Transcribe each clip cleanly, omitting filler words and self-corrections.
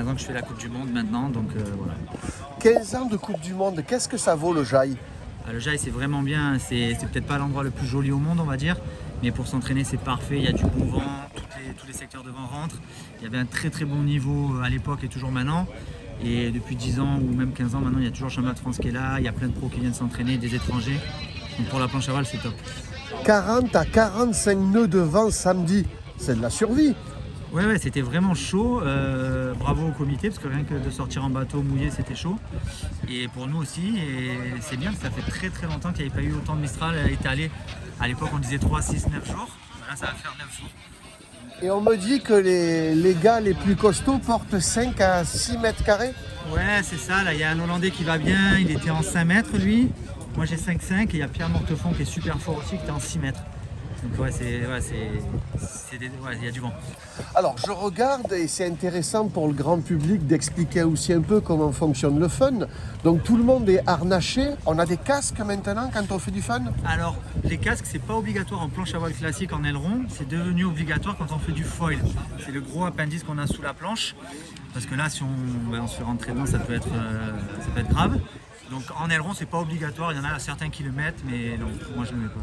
15 ans que je fais la Coupe du Monde maintenant, donc voilà. 15 ans de Coupe du Monde, qu'est-ce que ça vaut le Jaï? Le Jaï c'est vraiment bien, c'est peut-être pas l'endroit le plus joli au monde on va dire, mais pour s'entraîner c'est parfait, il y a du bon vent, tous les secteurs de vent rentrent, il y avait un très bon niveau à l'époque et toujours maintenant, et depuis 10 ans ou même 15 ans maintenant il y a toujours le championnat de France qui est là, il y a plein de pros qui viennent s'entraîner, des étrangers, donc pour la planche à voile c'est top. 40 à 45 nœuds de vent samedi, c'est de la survie. Ouais, c'était vraiment chaud. Bravo au comité, parce que rien que de sortir en bateau mouillé, c'était chaud. Et pour nous aussi, et c'est bien, parce que ça fait très longtemps qu'il n'y avait pas eu autant de Mistral étalé. À l'époque, on disait 3, 6, 9 jours. Là, ça va faire 9 jours. Et on me dit que les gars les plus costauds portent 5 à 6 mètres carrés. Ouais, c'est ça. Là, il y a un Hollandais qui va bien. Il était en 5 mètres, lui. Moi, j'ai 5,5. Et il y a Pierre Mortefond qui est super fort aussi, qui était en 6 mètres. Donc ouais, il y a du vent. Alors je regarde et c'est intéressant pour le grand public d'expliquer aussi un peu comment fonctionne le fun. Donc tout le monde est harnaché. On a des casques maintenant quand on fait du fun. Alors les casques c'est pas obligatoire en planche à voile classique en aileron, c'est devenu obligatoire quand on fait du foil. C'est le gros appendice qu'on a sous la planche. Parce que là si on se fait rentrer dedans ça peut être grave. Donc en aileron c'est pas obligatoire, il y en a certains qui le mettent mais non, moi je ne le mets pas.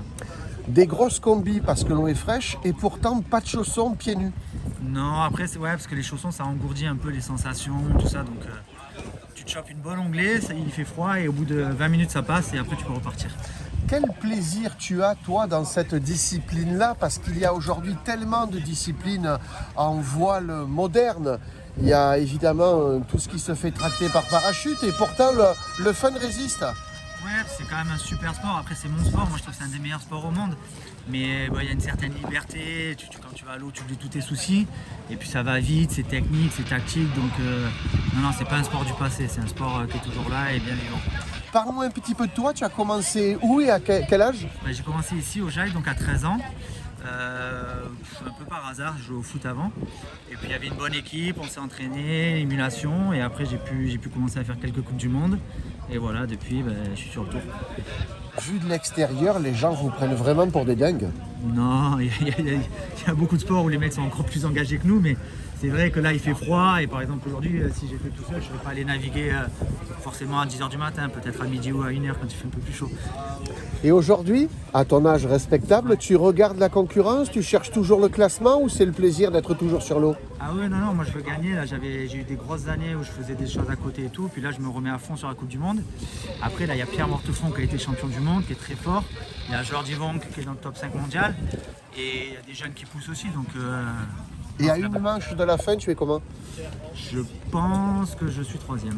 Des grosses combis parce que l'eau est fraîche et pourtant pas de chaussons, pieds nus. Non, après c'est parce que les chaussons ça engourdit un peu les sensations, tout ça, donc tu te chopes une bonne onglée, il fait froid et au bout de 20 minutes ça passe et après tu peux repartir. Quel plaisir tu as toi dans cette discipline-là, parce qu'il y a aujourd'hui tellement de disciplines en voile moderne. Il y a évidemment tout ce qui se fait tracter par parachute et pourtant le fun résiste. Ouais, c'est quand même un super sport. Après, c'est mon sport. Moi, je trouve que c'est un des meilleurs sports au monde. Mais il y a une certaine liberté. Quand tu vas à l'eau, tu oublies tous tes soucis. Et puis, ça va vite, c'est technique, c'est tactique. Donc, non, c'est pas un sport du passé. C'est un sport qui est toujours là et bien vivant. Parle-moi un petit peu de toi. Tu as commencé où et à quel âge? J'ai commencé ici au Jaï, donc à 13 ans. Un peu par hasard, je jouais au foot avant. Et puis il y avait une bonne équipe, on s'est entraîné, émulation. Et après j'ai pu commencer à faire quelques Coupes du Monde. Et voilà, depuis je suis sur le tour. Vu de l'extérieur, les gens vous prennent vraiment pour des dingues. Non, il y a beaucoup de sports où les mecs sont encore plus engagés que nous. Mais c'est vrai que là il fait froid. Et par exemple aujourd'hui, si j'ai fait tout seul, je ne vais pas aller naviguer forcément à 10h du matin. Peut-être à midi ou à 1h quand il fait un peu plus chaud. Et aujourd'hui, à ton âge respectable, tu regardes la concurrence, tu cherches toujours le classement ou c'est le plaisir d'être toujours sur l'eau? Ah ouais, non, moi je veux gagner. Là, j'ai eu des grosses années où je faisais des choses à côté et tout. Puis là, je me remets à fond sur la Coupe du Monde. Après, là, il y a Pierre Mortefond qui a été champion du monde, qui est très fort. Il y a Jordi Vonk qui est dans le top 5 mondial. Et il y a des jeunes qui poussent aussi. Donc, et à une manche de la fin, tu es comment? je pense que je suis 3e.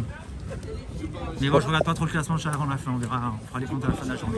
Mais bon, je regarde pas trop le classement avant la fin. On verra, on fera les comptes à la fin de la journée.